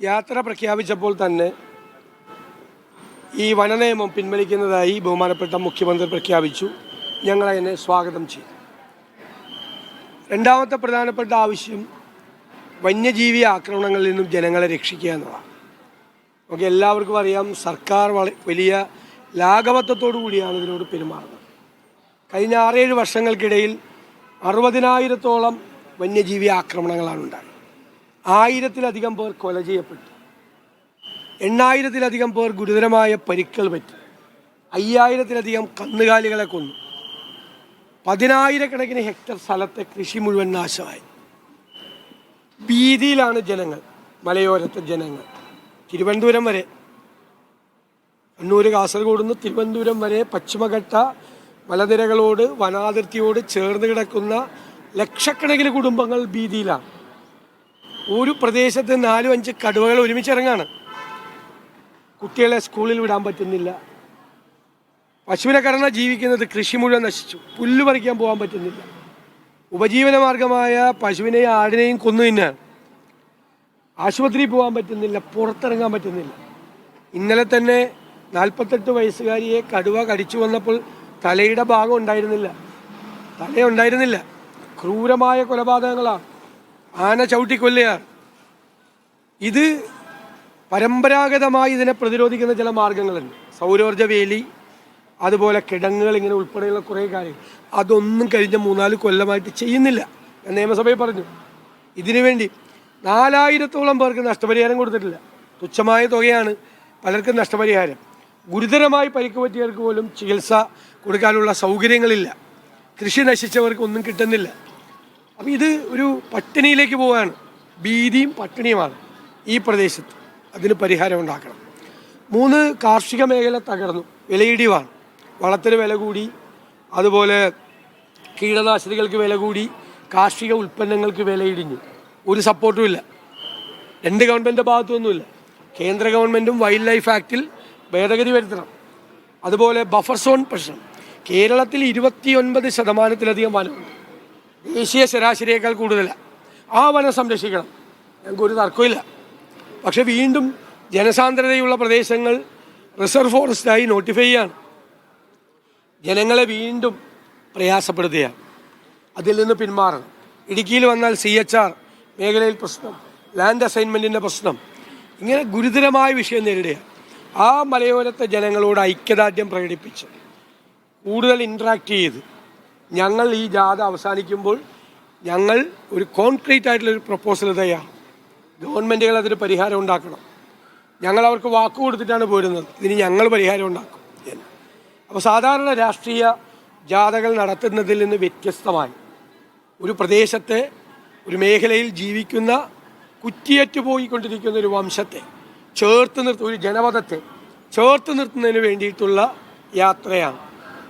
യാത്ര പ്രഖ്യാപിച്ചപ്പോൾ തന്നെ ഈ വനനിയമം പിൻവലിക്കുന്നതായി ബഹുമാനപ്പെട്ട മുഖ്യമന്ത്രി പ്രഖ്യാപിച്ചു. ഞങ്ങൾ അതിനെ സ്വാഗതം ചെയ്യും. രണ്ടാമത്തെ പ്രധാനപ്പെട്ട ആവശ്യം വന്യജീവി ആക്രമണങ്ങളിൽ നിന്നും ജനങ്ങളെ രക്ഷിക്കുക എന്നതാണ്. നമുക്ക് എല്ലാവർക്കും അറിയാം, സർക്കാർ വലിയ ലാഘവത്വത്തോടു കൂടിയാണ് ഇതിനോട് പെരുമാറുന്നത്. കഴിഞ്ഞ 6-7 വർഷങ്ങൾക്കിടയിൽ 60,000-ഓളം വന്യജീവി ആക്രമണങ്ങളാണ് ഉണ്ടായത്. 1000-ലധികം പേർ കൊല ചെയ്യപ്പെട്ടു, 8,000-ലധികം പേർ ഗുരുതരമായ പരിക്കുകൾ പറ്റി, 5,000-ലധികം കന്നുകാലികളെ കൊന്നു, 10,000-കണക്കിന് ഹെക്ടർ സ്ഥലത്തെ കൃഷി മുഴുവൻ നാശമായി. ഭീതിയിലാണ് ജനങ്ങൾ, മലയോരത്തെ ജനങ്ങൾ. തിരുവനന്തപുരം വരെ, കണ്ണൂർ കാസർഗോഡ് നിന്ന് തിരുവനന്തപുരം വരെ പശ്ചിമഘട്ട മലനിരകളോട് വനാതിർത്തിയോട് ചേർന്ന് കിടക്കുന്ന ലക്ഷക്കണക്കിന് കുടുംബങ്ങൾ ഭീതിയിലാണ്. ഒരു പ്രദേശത്ത് 4-5 കടുവകൾ ഒരുമിച്ചിറങ്ങാണ്. കുട്ടികളെ സ്കൂളിൽ വിടാൻ പറ്റുന്നില്ല. പശുവിനെ കറന്ന ജീവിക്കുന്നത്, കൃഷി മുഴുവൻ നശിച്ചു. പുല്ല് പറിക്കാൻ പോകാൻ പറ്റുന്നില്ല. ഉപജീവന മാർഗമായ പശുവിനെയും ആടിനെയും കൊന്നു തിന്നാണ്. ആശുപത്രിയിൽ പോകാൻ പറ്റുന്നില്ല, പുറത്തിറങ്ങാൻ പറ്റുന്നില്ല. ഇന്നലെ തന്നെ 48 വയസ്സുകാരിയെ കടുവ കടിച്ചു വന്നപ്പോൾ തലയുടെ ഭാഗം ഉണ്ടായിരുന്നില്ല. ക്രൂരമായ കൊലപാതകങ്ങളാണ്. ആന ചവിട്ടിക്കൊല്ലുകയാണ്. ഇത് പരമ്പരാഗതമായി ഇതിനെ പ്രതിരോധിക്കുന്ന ചില മാർഗങ്ങളുണ്ട്. സൗരോർജ്ജ വേലി, അതുപോലെ കിടങ്ങുകൾ, ഇങ്ങനെ ഉൾപ്പെടെയുള്ള കുറേ കാര്യങ്ങൾ. അതൊന്നും കഴിഞ്ഞ 3-4 കൊല്ലമായിട്ട് ചെയ്യുന്നില്ല. ഞാൻ നിയമസഭയിൽ പറഞ്ഞു, ഇതിനുവേണ്ടി 4,000-ഓളം പേർക്ക് നഷ്ടപരിഹാരം കൊടുത്തിട്ടില്ല. തുച്ഛമായ തുകയാണ് പലർക്കും നഷ്ടപരിഹാരം. ഗുരുതരമായി പരിക്ക് പറ്റിയവർക്ക് പോലും ചികിത്സ കൊടുക്കാനുള്ള സൗകര്യങ്ങളില്ല. കൃഷി നശിച്ചവർക്ക് ഒന്നും കിട്ടുന്നില്ല. അപ്പോൾ ഇത് ഒരു പട്ടിണിയിലേക്ക് പോവുകയാണ്. ഭീതിയും പട്ടിണിയുമാണ് ഈ പ്രദേശത്ത്. അതിന് പരിഹാരം ഉണ്ടാക്കണം. 3, കാർഷിക മേഖല തകർന്നു, വിലയിടിവാണ്. വളത്തിന് വില കൂടി, അതുപോലെ കീടനാശിനികൾക്ക് വില കൂടി, കാർഷിക ഉൽപ്പന്നങ്ങൾക്ക് വിലയിടിഞ്ഞു. ഒരു സപ്പോർട്ടും ഇല്ല. 2 ഗവൺമെൻറ് ഭാഗത്തൊന്നുമില്ല. കേന്ദ്ര ഗവൺമെൻറ്റും വൈൽഡ് ലൈഫ് ആക്റ്റിൽ ഭേദഗതി വരുത്തണം. അതുപോലെ ബഫർ സോൺ പ്രശ്നം. കേരളത്തിൽ 29%-ലധികം വനമുണ്ട്. ദേശീയ ശരാശരിയേക്കാൾ കൂടുതലാണ്. ആ വനം സംരക്ഷിക്കണം, ഞങ്ങൾക്കൊരു തർക്കമില്ല. പക്ഷെ വീണ്ടും ജനസാന്ദ്രതയുള്ള പ്രദേശങ്ങൾ റിസർവ് ഫോറസ്റ്റായി നോട്ടിഫൈ ചെയ്യാണ്. ജനങ്ങളെ വീണ്ടും പ്രയാസപ്പെടുത്തുകയാണ്. അതിൽ നിന്ന് പിന്മാറണം. ഇടുക്കിയിൽ വന്നാൽ CHR മേഖലയിൽ പ്രശ്നം, ലാൻഡ് അസൈൻമെൻറ്റിൻ്റെ പ്രശ്നം, ഇങ്ങനെ ഗുരുതരമായ വിഷയം നേരിടുകയാണ്. ആ മലയോരത്തെ ജനങ്ങളോട് ഐക്യദാർഢ്യം പ്രകടിപ്പിച്ച് കൂടുതൽ ഇൻട്രാക്ട് ചെയ്ത് ഞങ്ങൾ ഈ ജാഥ അവസാനിക്കുമ്പോൾ ഞങ്ങൾ ഒരു കോൺക്രീറ്റ് ആയിട്ടുള്ളൊരു പ്രപ്പോസൽ തയ്യാറാണ്. ഗവൺമെൻറ്റുകൾ അതിന് പരിഹാരം ഉണ്ടാക്കണം. ഞങ്ങൾ അവർക്ക് വാക്ക് കൊടുത്തിട്ടാണ് പോരുന്നത്, ഇതിന് ഞങ്ങൾ പരിഹാരം ഉണ്ടാക്കും എന്ന്. അപ്പോൾ സാധാരണ രാഷ്ട്രീയ ജാഥകൾ നടത്തുന്നതിൽ നിന്ന് വ്യത്യസ്തമായി ഒരു പ്രദേശത്തെ, ഒരു മേഖലയിൽ ജീവിക്കുന്ന, കുറ്റിയേറ്റു പോയിക്കൊണ്ടിരിക്കുന്ന ഒരു വംശത്തെ ചേർത്ത് നിർത്തുന്ന, ഒരു ജനപദത്തെ ചേർത്ത് നിർത്തുന്നതിന് വേണ്ടിയിട്ടുള്ള യാത്രയാണ്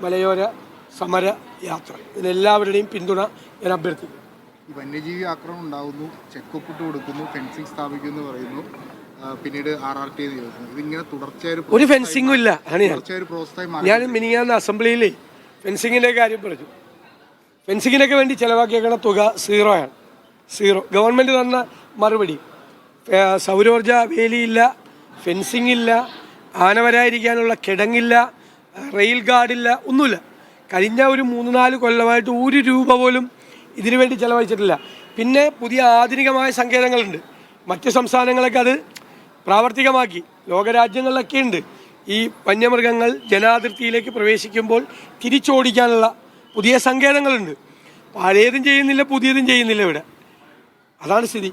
മലയോര സമര യാത്ര. ഇതിനെല്ലാവരുടെയും പിന്തുണ ഞാൻ അഭ്യർത്ഥിക്കുന്നു. ഈ വന്യജീവി ആക്രമണം ഉണ്ടാകുന്നു, ചെക്കൊപ്പിട്ട് കൊടുക്കുന്നു, ഫെൻസിങ് സ്ഥാപിക്കുന്നു പറയുന്നു, പിന്നീട് RRT ചോദിക്കുന്നു. ഇതിങ്ങനെ തുടർച്ചയായ ഒരു ഫെൻസിങ്ങും ഇല്ല. ഞാൻ മിനിങ്ങാന്ന് അസംബ്ലിയിൽ ഫെൻസിങ്ങിൻ്റെ കാര്യം പറഞ്ഞു. ഫെൻസിങ്ങിനൊക്കെ വേണ്ടി ചിലവാക്കിയേക്കണ തുക 0 ഗവൺമെൻറ് തന്ന മറുപടി, സൗരോർജ വേലിയില്ല, ഫെൻസിങ് ഇല്ല, ആന വരാതിരിക്കാനുള്ള കിടങ്ങില്ല, റെയിൽ ഗാർഡില്ല, ഒന്നുമില്ല. കഴിഞ്ഞ ഒരു 3-4 കൊല്ലമായിട്ട് 1 രൂപ പോലും ഇതിനു വേണ്ടി ചിലവഴിച്ചിട്ടില്ല. പിന്നെ പുതിയ ആധുനികമായ സങ്കേതങ്ങളുണ്ട്. മറ്റ് സംസ്ഥാനങ്ങളൊക്കെ അത് പ്രാവർത്തികമാക്കി. ലോകരാജ്യങ്ങളിലൊക്കെ ഉണ്ട്. ഈ വന്യമൃഗങ്ങൾ ജനാതിർത്തിയിലേക്ക് പ്രവേശിക്കുമ്പോൾ തിരിച്ചോടിക്കാനുള്ള പുതിയ സങ്കേതങ്ങളുണ്ട്. പഴയതും ചെയ്യുന്നില്ല, പുതിയതും ചെയ്യുന്നില്ല. ഇവിടെ അതാണ് സ്ഥിതി.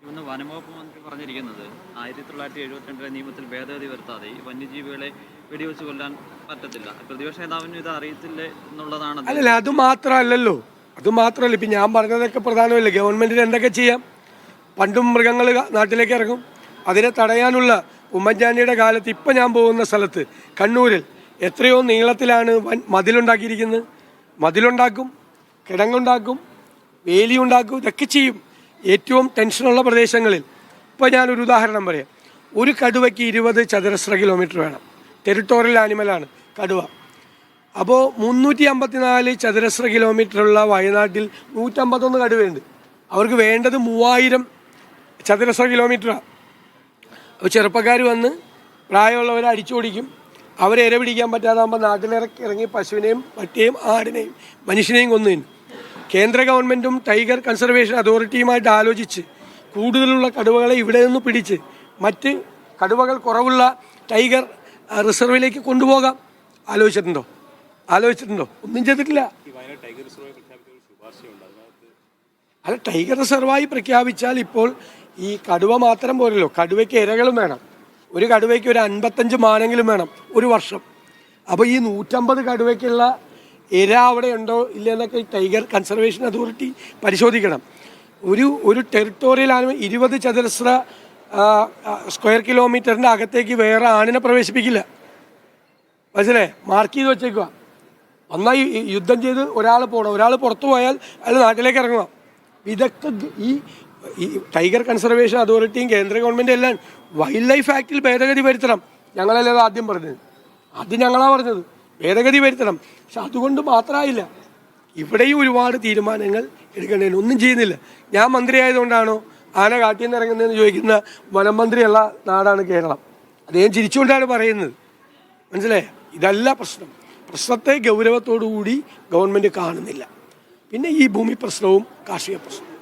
ഇന്ന് വനംവകുപ്പ് മന്ത്രി പറഞ്ഞിരിക്കുന്നത് 1972 നിയമത്തിൽ ഭേദഗതി വരുത്താതെ വന്യജീവികളെ വെടിവെച്ച് കൊല്ലാൻ പറ്റത്തില്ല. പ്രതിപക്ഷ നേതാവിന് ഇത് അറിയത്തില്ലേ എന്നുള്ളതാണ്. അല്ലല്ല, അത് മാത്രമല്ലല്ലോ. ഇപ്പം ഞാൻ പറഞ്ഞതൊക്കെ പ്രധാനമല്ല. ഗവൺമെൻറ്റിന് എന്തൊക്കെ ചെയ്യാം? പണ്ടും മൃഗങ്ങൾ നാട്ടിലേക്ക് ഇറങ്ങും. അതിനെ തടയാനുള്ള ഉമ്മൻചാണ്ടിയുടെ കാലത്ത്, ഇപ്പം ഞാൻ പോകുന്ന സ്ഥലത്ത് കണ്ണൂരിൽ എത്രയോ നീളത്തിലാണ് മതിലുണ്ടാക്കിയിരിക്കുന്നത്. മതിലുണ്ടാക്കും, കിടങ്ങുണ്ടാക്കും, വേലിയുണ്ടാക്കും, ഇതൊക്കെ ചെയ്യും. ഏറ്റവും ടെൻഷനുള്ള പ്രദേശങ്ങളിൽ. ഇപ്പോൾ ഞാനൊരു ഉദാഹരണം പറയാം. ഒരു കടുവയ്ക്ക് 20 ചതുരശ്ര കിലോമീറ്റർ വേണം. ടെറിട്ടോറിയൽ ആനിമലാണ് കടുവ. അപ്പോൾ 354 ചതുരശ്ര കിലോമീറ്ററുള്ള വയനാട്ടിൽ 151 കടുവയുണ്ട്. അവർക്ക് വേണ്ടത് 3000 ചതുരശ്ര കിലോമീറ്ററാണ്. അപ്പോൾ ചെറുപ്പക്കാർ വന്ന് പ്രായമുള്ളവരെ അടിച്ചോടിക്കും. അവരെ ഇര പിടിക്കാൻ പറ്റാതാകുമ്പോൾ നാട്ടിലിറങ്ങി പശുവിനെയും പട്ടിയെയും ആടിനെയും മനുഷ്യനെയും കൊന്നു. കേന്ദ്ര ഗവൺമെൻറ്റും ടൈഗർ കൺസർവേഷൻ അതോറിറ്റിയുമായിട്ട് ആലോചിച്ച് കൂടുതലുള്ള കടുവകളെ ഇവിടെ നിന്ന് പിടിച്ച് മറ്റ് കടുവകൾ കുറവുള്ള ടൈഗർ റിസർവിലേക്ക് കൊണ്ടുപോകാം. ആലോചിച്ചിട്ടുണ്ടോ? ഒന്നും ചെയ്തിട്ടില്ല. അല്ല, ടൈഗർ റിസർവായി പ്രഖ്യാപിച്ചാൽ ഇപ്പോൾ ഈ കടുവ മാത്രം പോരല്ലോ, കടുവയ്ക്ക് ഇരകളും വേണം. ഒരു കടുവയ്ക്ക് ഒരു 55 മാനെങ്കിലും വേണം ഒരു വർഷം. അപ്പോൾ ഈ 150 കടുവയ്ക്കുള്ള ഇര അവിടെ ഉണ്ടോ ഇല്ലയെന്നൊക്കെ ടൈഗർ കൺസർവേഷൻ അതോറിറ്റി പരിശോധിക്കണം. ഒരു ടെറിട്ടോറിയൽ ആനിമൽ 20 ചതുരശ്ര സ്ക്വയർ കിലോമീറ്ററിൻ്റെ അകത്തേക്ക് വേറെ ആണിനെ പ്രവേശിപ്പിക്കില്ല. മനസ്സിലേ? മാർക്ക് ചെയ്ത് വെച്ചേക്കുക. ഒന്നായി യുദ്ധം ചെയ്ത് ഒരാൾ പോകണം, ഒരാൾ പുറത്തു പോയാൽ അയാൾ നാട്ടിലേക്ക് ഇറങ്ങുക. ഇതൊക്കെ ഈ ടൈഗർ കൺസർവേഷൻ അതോറിറ്റിയും കേന്ദ്ര ഗവൺമെൻറ്റും എല്ലാം വൈൽഡ് ലൈഫ് ആക്ടിൽ ഭേദഗതി വരുത്തണം. ഞങ്ങളല്ലേ അത് ആദ്യം പറഞ്ഞത്, ഞങ്ങളാണ് പറഞ്ഞത് ഭേദഗതി വരുത്തണം. പക്ഷെ അതുകൊണ്ട് മാത്രമായില്ല, ഇവിടെയും ഒരുപാട് തീരുമാനങ്ങൾ എടുക്കേണ്ടതിന് ഒന്നും ചെയ്യുന്നില്ല. ഞാൻ മന്ത്രി ആയതുകൊണ്ടാണോ ആന കാട്ടിൽ നിന്ന് ഇറങ്ങുന്നതെന്ന് ചോദിക്കുന്ന വനം മന്ത്രിയുള്ള നാടാണ് കേരളം. അദ്ദേഹം ചിരിച്ചുകൊണ്ടാണ് പറയുന്നത്. മനസ്സിലായോ? ഇതല്ല പ്രശ്നം. പ്രശ്നത്തെ ഗൗരവത്തോടു കൂടി ഗവൺമെൻറ് കാണുന്നില്ല. പിന്നെ ഈ ഭൂമി പ്രശ്നവും കാർഷിക പ്രശ്നവും